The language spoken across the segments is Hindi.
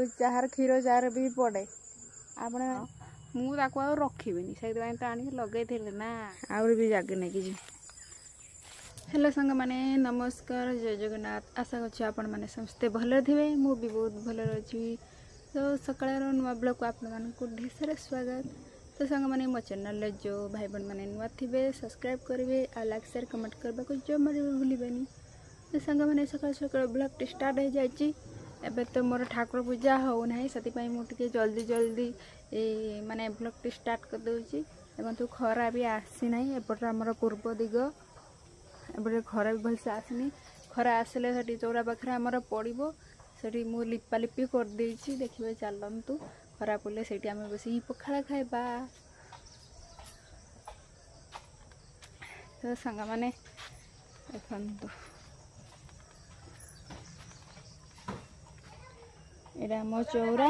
चाहार क्षीर चार भी पड़े आपण मुझे रखिबिनी से तो आनिक लगे ना आउरी भी जगह नहीं कि हेलो सांग मैंने नमस्कार जय जगन्नाथ आशा कर मैंने समस्ते भले थे मु भी बहुत भले अच्छी तो सकाळ नुआ ब्लॉग को आपको ढेर सारा स्वागत। तो सांग मैंने मो चैनल जो भाई बहन मैंने नुआ थे सब्सक्राइब करेंगे और लाइक शेयर कमेंट करने को जमा भी भूलें। तो सांग मैंने सकाळ सकाळ ब्लॉग टी स्टार्ट हो जाए एबे तो मोर ठाकुर पूजा होना से मुझे जल्दी जल्दी माने ब्लॉग टी स्टार्ट कर दूसरी तो खरा भी आसी ना एपटे आमर पूर्व दिग एपटे खरा भी भलसे आसनी खरा आसिले से चौरा पाखे आमर पड़ो से मु लिपा लिपि कर देछि देखिए चलतु खरा पड़े से आम बस पखाड़ खाइबा। तो सांग मैंने देखु एटा मो चौरा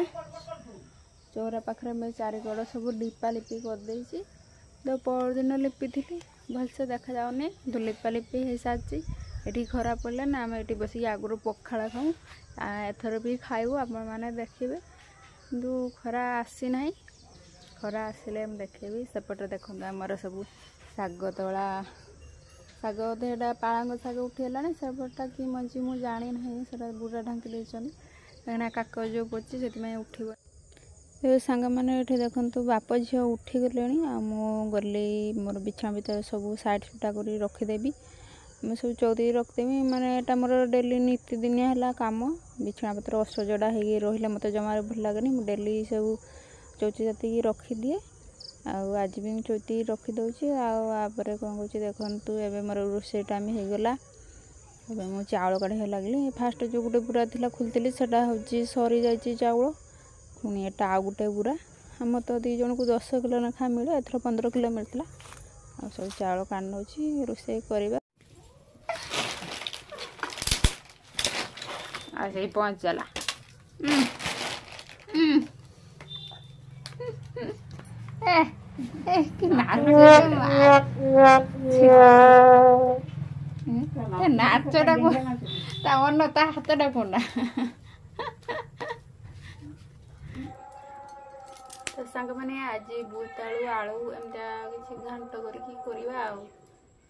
चौरा पाखे मैं चारिकड़ सब लिपा लिपि कर देछि तो परदिन लिपि थी भलसे देखा जाऊनी तो लिपा लिपि हो सारी ये खरा पड़े ना आम ये बस आगुरी पखाड़ खाऊँ एथर भी खाइबू आपने देखिए कि खरा आसी ना खरा आसिले देखेबी सेपटे देखो आमर सब शाग तोला शाग तो यहाँ पालंग शाग उठीगला सेपटा कि मंजी मुझे जानी ना से बुढ़ा ढांकी देती कहीं काक जो पड़ी से उठब। तो सांग मैंने ये देखु बाप झील उठी गले गली मोर बिछा भर सब साइड सुटा कर रखीदेवी मैं सब चौदी रखदेवी माने एटा मोर डेली नीतिदिनिया है कम बिछा पत्र असजड़ा हो रही मत जमार भल लगे मुझे डेली सब चौची जाती रखीदिए आज भी चौती रखीदे आपर कौन कौन देखु एवं मोर रोषे टाइम हो गला एवं मुझे चाउल काढ़े लगे फास्ट जो गोटे बुरा थी खोलती से सरी जाइए चाउल पुणी एटा आ गोटे बुरा आम तो दी जन को 10 किलो लेखा मिले एथर 15 किलो मिलता आ सब चाउल काढ़ नौची रोषे करवा से पहुँच चला नाचटा मन ता हाथटा कोना। तो सांग मैंने आज बोईतालु आलू एमता किसी घांट करवा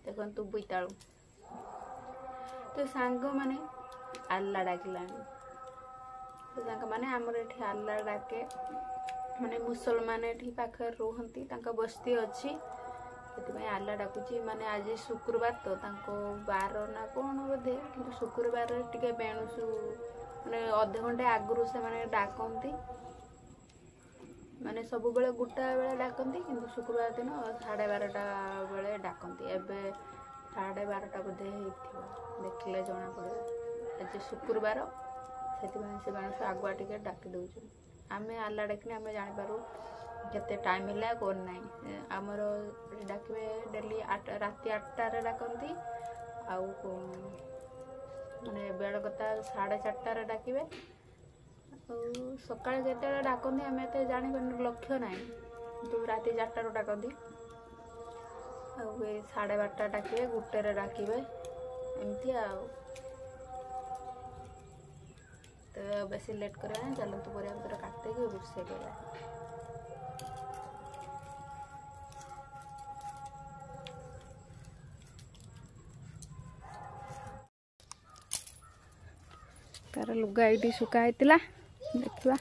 देखु बोईतालु तो सांग मैंने आल्ला डाकिला तो सांग मैंने आमर ये आल्ला डाके माने मुसलमान ये पाखे रुहती बस्ती अच्छी से आल्ला डाकुची माने आज शुक्रवार तो बार ना कौन बोधे कि शुक्रवार टे बेणुसु माने अध घंटे आगु से माने डाकती माने सब बेले गोटा बेले डाकती किंतु शुक्रवार दिन 12:30 बेले डाकती एबे 12:30 बोधे देखले जना पड़े आज शुक्रवार से बेणुसु आगुआ टे डाकी दौर आम आल्ला डाकिनी आम जापर केते टाइम है कौन ना आमर डाके डेली राति 8टार डाकती आउ माने बेल कता 4:30 डाके सका जिते डाकती आम एत जानी लक्ष्य ना तो राति 4टार डाकती आ 12:30 डाके 1 डाके एमती तो बेसी लेट करा चलते परिया पत्र काटे रोषे कर तार लुगा ये सुखाई देखा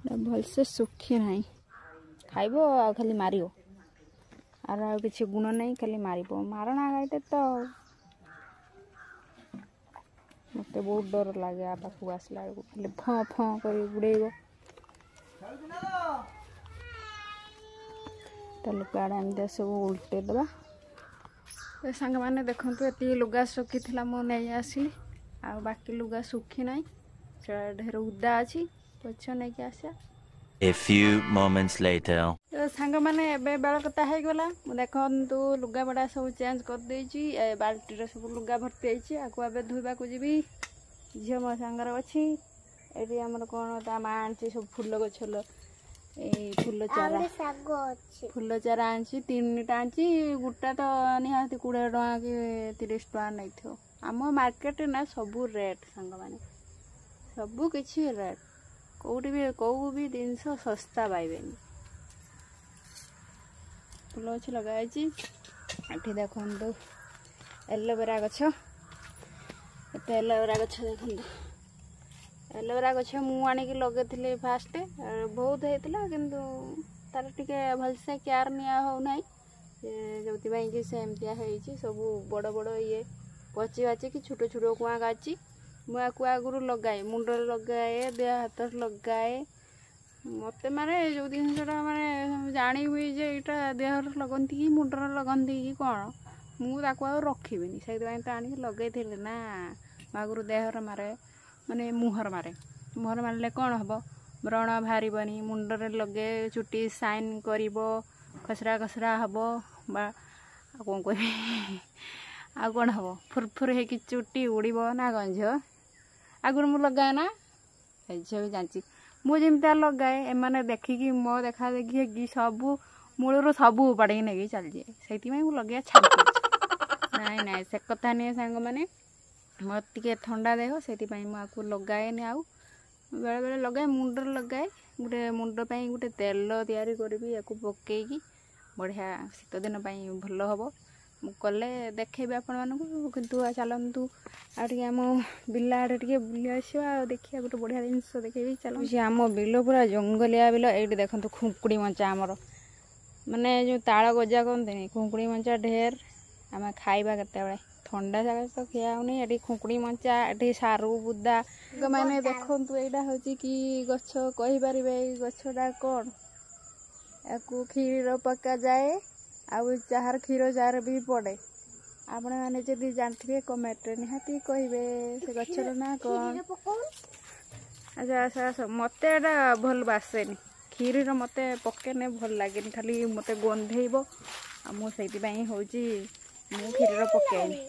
भलसे सुखी ना खाइब आ खाली मार आर किसी गुण नहीं खाली मार मारणा गाईटे तो मत बहुत डर लगे आ पाखक आसला बेलू खाली फँ फँ कर गुड़ेब लुगाड़ा एमती सब उल्टे दबा। सांग मैंने देखु ये लुगा सुखी थी नहीं आसली आ बाकी लुगा सुखी ना ढेर उदा अच्छी पछ नहीं आसा। A few moments later. तो सांग मैंने एबे बेल कता हो गला देखु लुगा बड़ा सब चेंज कर देछि बाल्टी सब लुगा भर्ती आको ए धोबा को जी झील मो सांगर अच्छी ये आमर कौन ता माँ आनी सब फूल गछल फूल चारा आनी 3टा आनी गोटा तो निहाती 20 टଙ୍କା कि 30 टଙ୍କା नहीं थो आम मार्केट ना सबू रेट सांग माने सबू किछि रेट कोउटी भी कोउ भी जिनस सस्ता पाइबेनी फुल गछ लगाई एठी देखो एलोवेरा गछ एत एलोवेरा गछ देखो एलोवेरा गछ मु आनिक लगे फास्ट बहुत होता किंतु तार टिके भलसे केयर निया हो ना जो कि सेमती सब बड़ बड़ ये पची बाची कि छोट छोट कुआ गाची मुआ कुआ आगुरी लगाए मुंडे लगाए देह हाथ लगाए मत माने जो जिनसा माने जानी हुई जे यहाँ देह लगती कि मुंडर लगती कि कौन मुझे रखी से तो आनिक लगे ना आगुरी देहर मारे माने मुहर मारे कौन हम व्रण बाहर मुंडरे लगे चुटी साइन कर खसरा खसरा हम बा कौन कह आ कौन हम फुरफुर हो चुटी उड़ब ना गंझ आगुरी मुझे लगाए ना झील भी जानची मुझे लगाए एम देखिकी मो देखा देखी सबू मूलर सबू उपाड़ी नहीं चल जाए से लगे छाड़ नाई नाई से कथा नहीं सांग मैंने मत टे थंडा देह से लगाए आउ बेले बेले लगाए मुंडर लगाए गोटे मुंडपाई गोटे तेल तैयारी करी या पकईकी बढ़िया शीत दिन भल हम कले देखेबी आपण मानू किंतु चलतु आम बिला आड़े टे बुली आसा देखिए गोटे बढ़िया जिनस देखेबी चलो आम बिल पूरा जंगलिया बिल ये देखो खुंकुड़ी मंचा आमर माने जो ताल गजा कहते खुंकुड़ी मंचा ढेर आम खाइबा केते थंडा जगह तो खिया होनी ये खुंकुड़ी मंचा ये सारू बुदा मैंने देखु यहाँ हूँ कि गछ कहीपर गछटा कौन या क्षीर पका जाए आउ जार क्षीर जार भी पड़े आपण मैंने जदि जानते कमेंट निहाती कहे से गचर ना कौन अच्छा अच्छा अच्छा मत भल बासेनी क्षीर मत पकेने भल लगे खाली मत गंधेब मुझे हूँ मु क्षीर पकेनी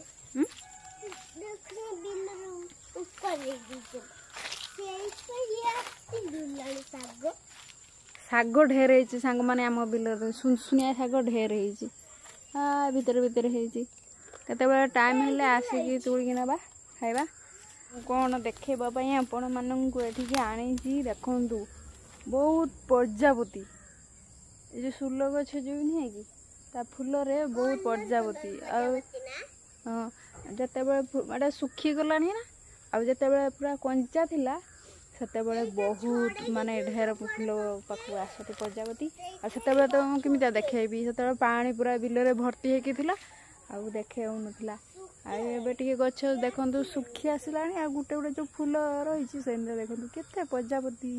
शाग ढेर है सांग मैंने आम बिल सुनसुनिया शाग ढेर है भितर भितर होते टाइम हेल्ले आसिकी तोड़िकी नवा खाइबा कौन देखेबाई आपण मानक ये आनी देखु बहुत प्रजापति ये सुल गछ जो नहीं कि ता फूल रे बहुत प्रजापति आते सुखी गला ना आते पूरा कंचा थिला सेते बहुत माने ढेर फूल पाखु आसती प्रजापति आते तो कमी देखेबी से पानी पूरा बिल भर्ती होती आ देखे हो नाला आए गछ देखु सुखी आसला आ गोटे गोटे जो फूल रही से देखो केते प्रजापति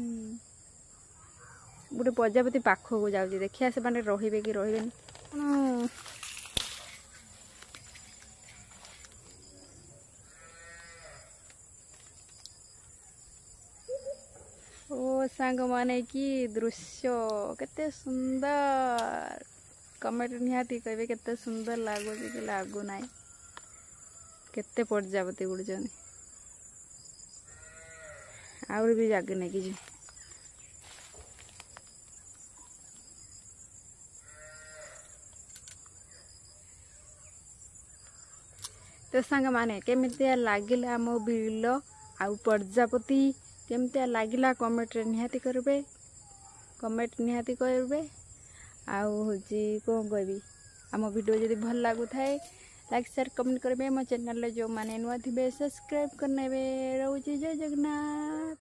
गोटे प्रजापति पाखक जाऊँगी देखिए से मैंने रे कि रही ओ सांग माने की दृश्य केते सुंदर कमेंट निहाती कहे केते सुंदर लगुच कि लगु ना केते प्रजापति उड़ुचन आउरी भी जागे नहीं कि तो सांग माने केमितिया लागिला आम बिल आउ प्रजापति केमतिया लागिला कमेंट निहाती करेंगे कमेंट निहाती करेंगे आउ हूँ कौन कहबी आम वीडियो जदि भल लगु थाए लाइक शेयर कमेंट करेंगे मो चैनल जो माने नुआ थे सब्सक्राइब करने रोचे जय जगन्नाथ।